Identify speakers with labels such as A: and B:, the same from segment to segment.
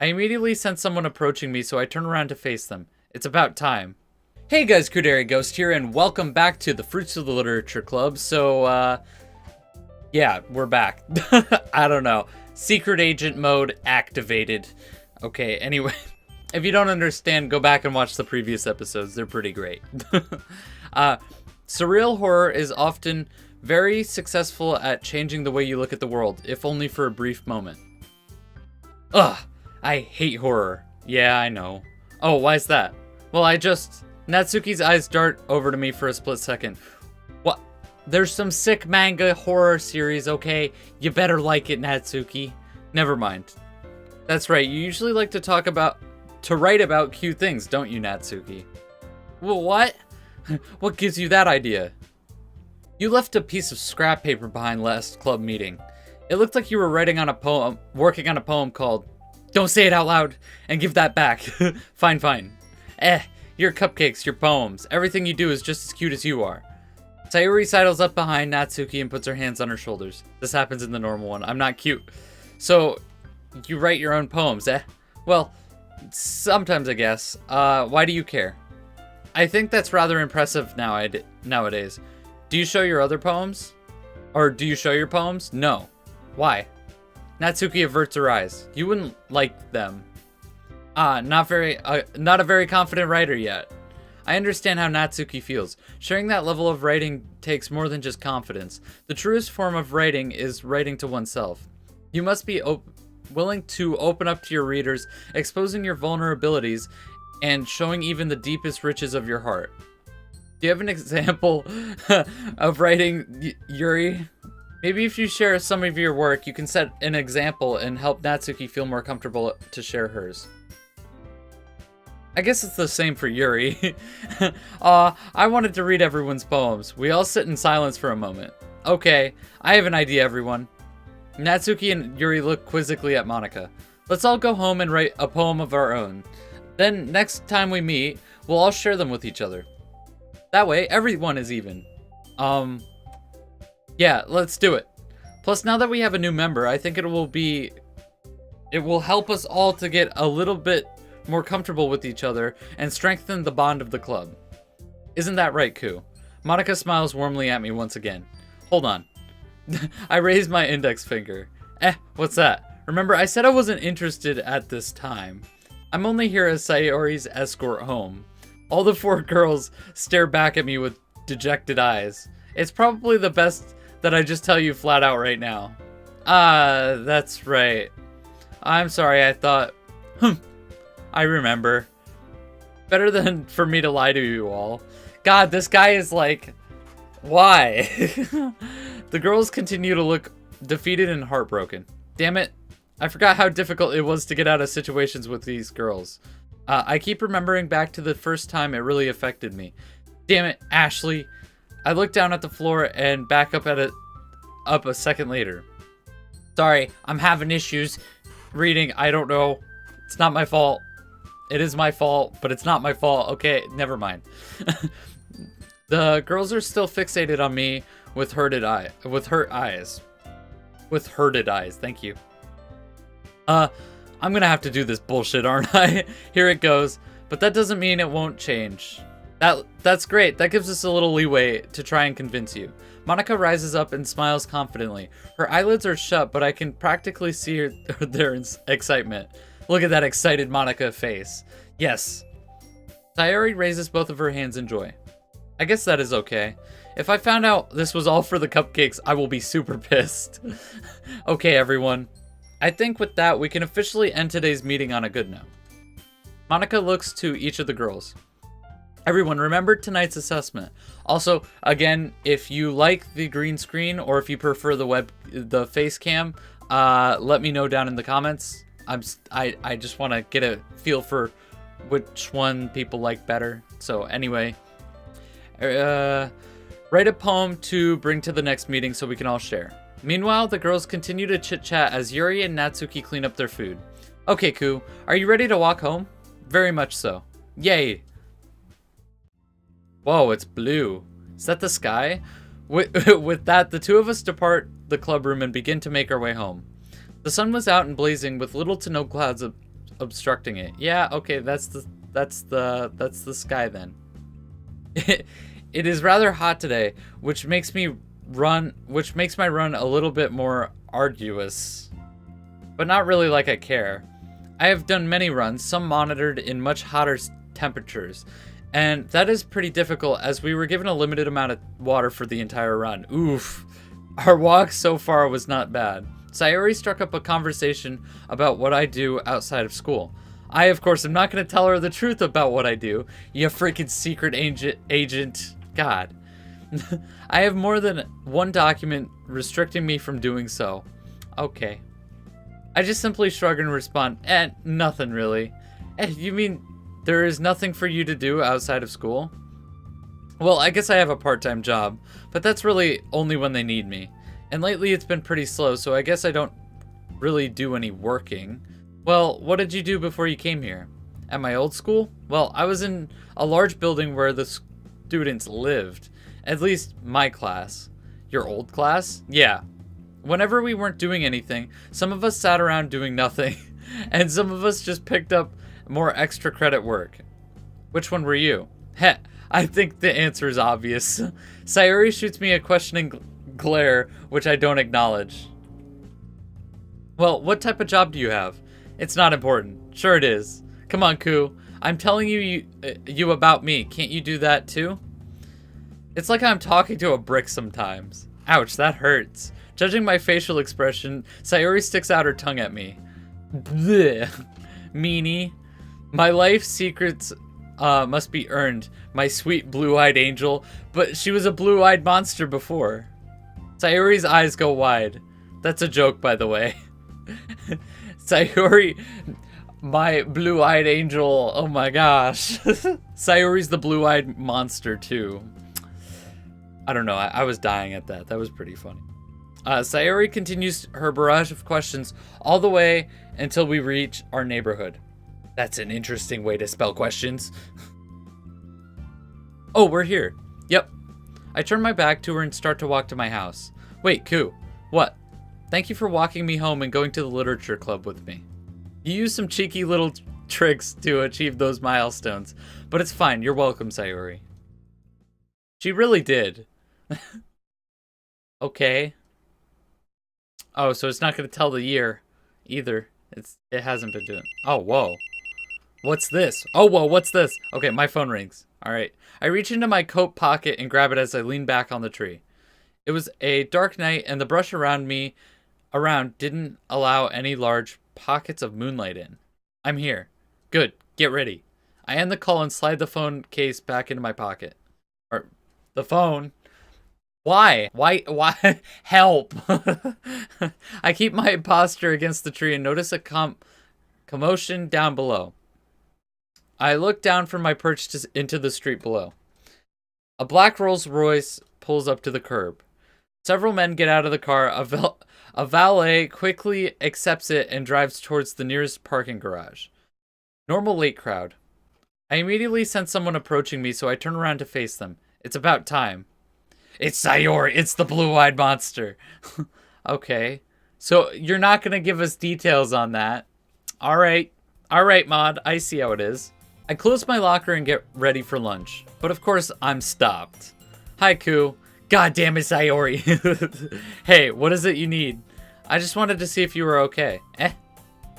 A: I immediately sense someone approaching me, so I turn around to face them. It's about time. Hey guys, Kudere Ghost here, and welcome back to the Fruits of the Literature Club. So, yeah, we're back. I don't know. Secret agent mode activated. Okay, anyway, if you don't understand, go back and watch the previous episodes. They're pretty great. Surreal horror is often very successful at changing the way you look at the world, if only for a brief moment. Ugh, I hate horror. Yeah, I know. Oh, why's that? Well, Natsuki's eyes dart over to me for a split second. What? There's some sick manga horror series, okay? You better like it, Natsuki. Never mind. That's right, you usually like to write about cute things, don't you, Natsuki? Well, what? What gives you that idea? You left a piece of scrap paper behind last club meeting. It looked like you were working on a poem called Don't Say It Out Loud and Give That Back. Fine. Your cupcakes, your poems, everything you do is just as cute as you are. Sayuri sidles up behind Natsuki and puts her hands on her shoulders. This happens in the normal one. I'm not cute. So, you write your own poems, eh? Well, sometimes I guess. Why do you care? I think that's rather impressive nowadays. Do you show your other poems? Or do you show your poems? No. Why? Natsuki averts her eyes. You wouldn't like them. Not a very confident writer yet. I understand how Natsuki feels. Sharing that level of writing takes more than just confidence. The truest form of writing is writing to oneself. You must be willing to open up to your readers, exposing your vulnerabilities, and showing even the deepest riches of your heart. Do you have an example of writing, Yuri? Maybe if you share some of your work, you can set an example and help Natsuki feel more comfortable to share hers. I guess it's the same for Yuri. I wanted to read everyone's poems. We all sit in silence for a moment. Okay, I have an idea, everyone. Natsuki and Yuri look quizzically at Monika. Let's all go home and write a poem of our own. Then, next time we meet, we'll all share them with each other. That way, everyone is even. Yeah, let's do it. Plus, now that we have a new member, I think it will help us all to get a little bit more comfortable with each other and strengthen the bond of the club. Isn't that right, Ku? Monika smiles warmly at me once again. Hold on. I raise my index finger. What's that? Remember, I said I wasn't interested at this time. I'm only here as Sayori's escort home. All the four girls stare back at me with dejected eyes. It's probably the best that I just tell you flat out right now. That's right. I'm sorry, I thought... I remember. Better than for me to lie to you all. God, this guy is like... Why? The girls continue to look defeated and heartbroken. Damn it. I forgot how difficult it was to get out of situations with these girls. I keep remembering back to the first time it really affected me. Damn it, Ashley. I look down at the floor and back up a second later. Sorry, I'm having issues reading. I don't know. It's not my fault. It is my fault, but it's not my fault. Okay, never mind. The girls are still fixated on me with hurt eyes. Thank you. I'm gonna have to do this bullshit, aren't I? Here it goes. But that doesn't mean it won't change. That's great. That gives us a little leeway to try and convince you. Monika rises up and smiles confidently. Her eyelids are shut, but I can practically see their excitement. Look at that excited Monika face. Yes. Sayori raises both of her hands in joy. I guess that is okay. If I found out this was all for the cupcakes, I will be super pissed. Okay, everyone. I think with that, we can officially end today's meeting on a good note. Monika looks to each of the girls. Everyone, remember tonight's assessment. Also, again, if you like the green screen or if you prefer the face cam, let me know down in the comments. I just want to get a feel for which one people like better. So anyway, write a poem to bring to the next meeting so we can all share. Meanwhile, the girls continue to chit-chat as Yuri and Natsuki clean up their food. Okay, Ku, are you ready to walk home? Very much so. Yay! Whoa, it's blue. Is that the sky? With that, the two of us depart the club room and begin to make our way home. The sun was out and blazing with little to no clouds obstructing it. Yeah, okay, that's the sky then. It is rather hot today, which makes my run a little bit more arduous. But not really like I care. I have done many runs, some monitored in much hotter temperatures, and that is pretty difficult as we were given a limited amount of water for the entire run. Oof. Our walk so far was not bad. Sayori struck up a conversation about what I do outside of school. I, of course, am not going to tell her the truth about what I do. You freaking secret agent. God. I have more than one document restricting me from doing so. Okay. I just simply shrug and respond, nothing really. You mean there is nothing for you to do outside of school? Well, I guess I have a part-time job, but that's really only when they need me. And lately it's been pretty slow, so I guess I don't really do any working. Well, what did you do before you came here? At my old school? Well, I was in a large building where the students lived. At least my class. Your old class? Yeah. Whenever we weren't doing anything, some of us sat around doing nothing, and some of us just picked up more extra credit work. Which one were you? Heh, I think the answer is obvious. Sayori shoots me a questioning glare, which I don't acknowledge. Well, what type of job do you have? It's not important. Sure it is. Come on, Ku. I'm telling you about me. Can't you do that too? It's like I'm talking to a brick sometimes. Ouch, that hurts. Judging my facial expression, Sayori sticks out her tongue at me. Blech. Meanie. My life secrets must be earned, my sweet blue-eyed angel, but she was a blue-eyed monster before. Sayori's eyes go wide. That's a joke, by the way. Sayori, my blue-eyed angel, oh my gosh. Sayori's the blue-eyed monster, too. I don't know, I was dying at that. That was pretty funny. Sayori continues her barrage of questions all the way until we reach our neighborhood. That's an interesting way to spell questions. Oh, we're here. Yep. I turn my back to her and start to walk to my house. Wait, Ku. What? Thank you for walking me home and going to the literature club with me. You used some cheeky little tricks to achieve those milestones, but it's fine. You're welcome, Sayori. She really did. Okay. Oh, so it's not going to tell the year either. It hasn't been doing. Oh, whoa. What's this? Oh, whoa, what's this? Okay, my phone rings. All right. I reach into my coat pocket and grab it as I lean back on the tree. It was a dark night, and the brush around didn't allow any large pockets of moonlight in. I'm here. Good. Get ready. I end the call and slide the phone case back into my pocket. Or the phone. Why? Why? Help. I keep my posture against the tree and notice a commotion down below. I look down from my perch into the street below. A black Rolls Royce pulls up to the curb. Several men get out of the car. A valet quickly accepts it and drives towards the nearest parking garage. Normal late crowd. I immediately sense someone approaching me, so I turn around to face them. It's about time. It's Sayori. It's the blue-eyed monster. Okay. So you're not going to give us details on that. All right. All right, Mod. I see how it is. I close my locker and get ready for lunch. But of course, I'm stopped. Hi, Ku. God damn it, Sayori. Hey, what is it you need? I just wanted to see if you were okay.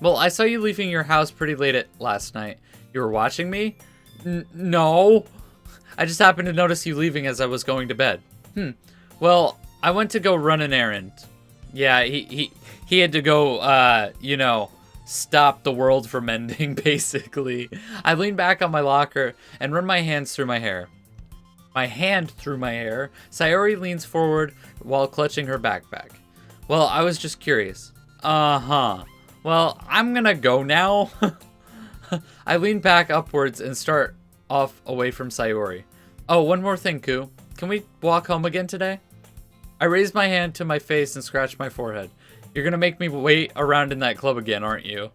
A: Well, I saw you leaving your house pretty late last night. You were watching me? No. I just happened to notice you leaving as I was going to bed. Well, I went to go run an errand. Yeah, he had to go, stop the world from ending, basically. I lean back on my locker and run my hands through my hair. Sayori leans forward while clutching her backpack. Well, I was just curious. Uh-huh. Well, I'm gonna go now. I lean back upwards and start off away from Sayori. Oh, one more thing, Ku. Can we walk home again today? I raise my hand to my face and scratch my forehead. You're gonna make me wait around in that club again, aren't you?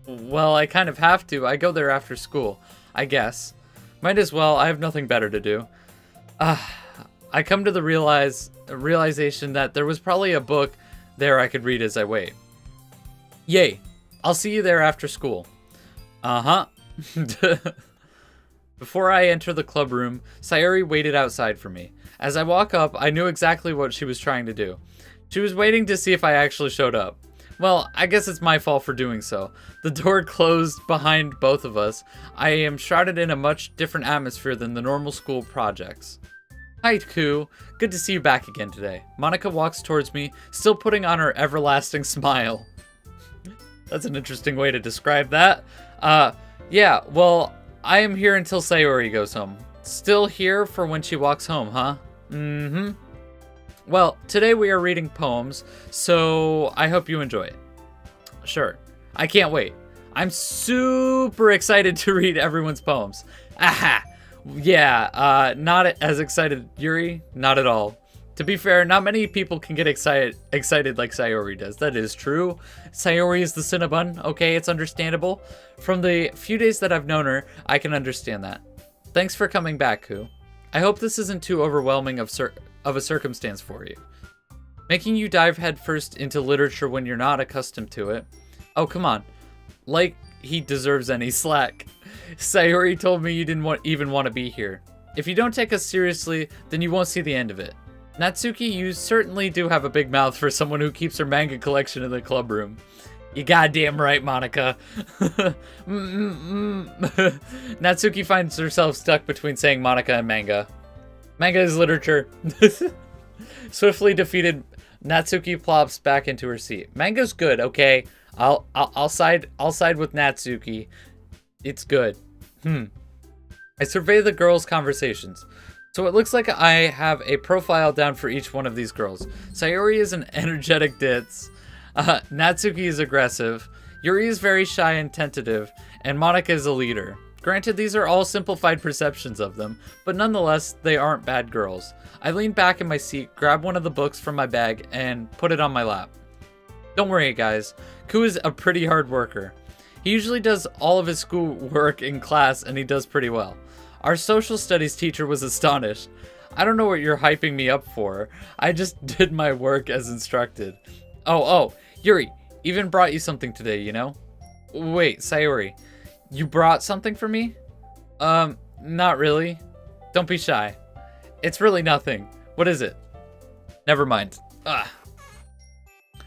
A: Well, I kind of have to. I go there after school, I guess. Might as well. I have nothing better to do. I come to the realization that there was probably a book there I could read as I wait. Yay. I'll see you there after school. Uh-huh. Before I enter the club room, Sayori waited outside for me. As I walk up, I knew exactly what she was trying to do. She was waiting to see if I actually showed up. Well, I guess it's my fault for doing so. The door closed behind both of us. I am shrouded in a much different atmosphere than the normal school projects. Hi, Ku. Good to see you back again today. Monica walks towards me, still putting on her everlasting smile. That's an interesting way to describe that. Yeah, well, I am here until Sayori goes home. Still here for when she walks home, huh? Mm-hmm. Well, today we are reading poems, so I hope you enjoy it. Sure. I can't wait. I'm super excited to read everyone's poems. Aha! Yeah, not as excited, Yuri. Not at all. To be fair, not many people can get excited like Sayori does. That is true. Sayori is the Cinnabon. Okay, it's understandable. From the few days that I've known her, I can understand that. Thanks for coming back, Ku. I hope this isn't too overwhelming of a circumstance for you. Making you dive headfirst into literature when you're not accustomed to it. Oh, come on. Like he deserves any slack. Sayori told me you didn't even want to be here. If you don't take us seriously, then you won't see the end of it. Natsuki, you certainly do have a big mouth for someone who keeps her manga collection in the club room. You goddamn right, Monica. Natsuki finds herself stuck between saying Monica and manga. Manga is literature. Swiftly defeated, Natsuki plops back into her seat. Manga's good, okay? I'll side with Natsuki. It's good. I survey the girls' conversations. So it looks like I have a profile down for each one of these girls. Sayori is an energetic ditz. Natsuki is aggressive. Yuri is very shy and tentative. And Monica is a leader. Granted, these are all simplified perceptions of them, but nonetheless, they aren't bad girls. I lean back in my seat, grab one of the books from my bag, and put it on my lap. Don't worry, guys. Ku is a pretty hard worker. He usually does all of his school work in class, and he does pretty well. Our social studies teacher was astonished. I don't know what you're hyping me up for. I just did my work as instructed. Oh, Yuri, even brought you something today, you know? Wait, Sayori, you brought something for me? Not really. Don't be shy. It's really nothing. What is it? Never mind.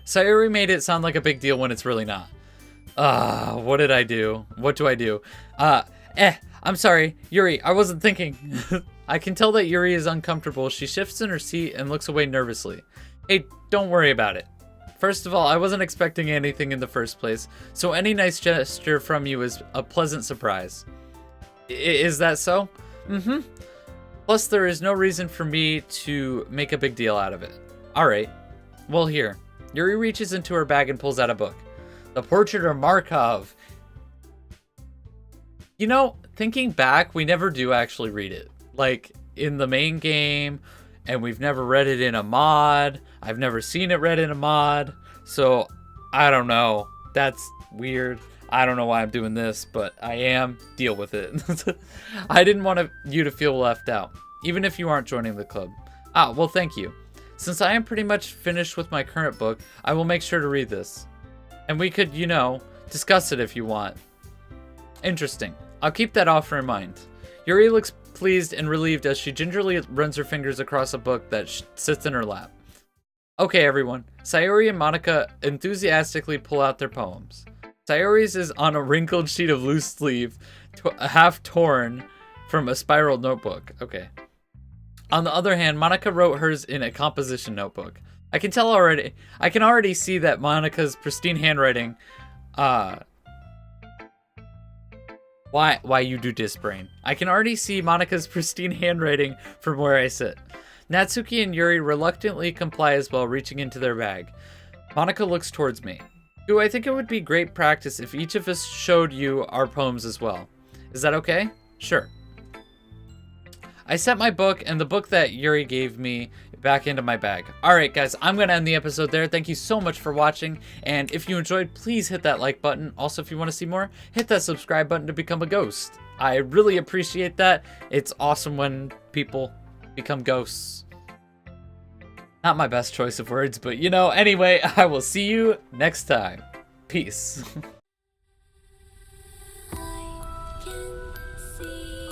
A: Sayori made it sound like a big deal when it's really not. What did I do? What do I do? I'm sorry, Yuri, I wasn't thinking. I can tell that Yuri is uncomfortable. She shifts in her seat and looks away nervously. Hey, don't worry about it. First of all, I wasn't expecting anything in the first place, so any nice gesture from you is a pleasant surprise. Is that so? Mm-hmm. Plus, there is no reason for me to make a big deal out of it. Alright. Well, here. Yuri reaches into her bag and pulls out a book. The Portrait of Markov. You know, thinking back, we never do actually read it. Like, in the main game, and we've never read it in a mod. I've never seen it read in a mod. So, I don't know. That's weird. I don't know why I'm doing this, but I am. Deal with it. I didn't want you to feel left out, even if you aren't joining the club. Well, thank you. Since I am pretty much finished with my current book, I will make sure to read this. And we could, you know, discuss it if you want. Interesting. I'll keep that offer in mind. Yuri looks pleased and relieved as she gingerly runs her fingers across a book that sits in her lap. Okay, everyone. Sayori and Monica enthusiastically pull out their poems. Sayori's is on a wrinkled sheet of loose sleeve, half torn from a spiral notebook. Okay. On the other hand, Monica wrote hers in a composition notebook. I can already see that Monica's pristine handwriting, Why you do this, brain? I can already see Monica's pristine handwriting from where I sit. Natsuki and Yuri reluctantly comply as well, reaching into their bag. Monica looks towards me. I think it would be great practice if each of us showed you our poems as well. Is that okay? Sure. I set my book and the book that Yuri gave me back into my bag. Alright guys, I'm going to end the episode there. Thank you so much for watching, and if you enjoyed, please hit that like button. Also, if you want to see more, hit that subscribe button to become a ghost. I really appreciate that. It's awesome when people become ghosts. Not my best choice of words, but you know, anyway, I will see you next time. Peace.
B: see.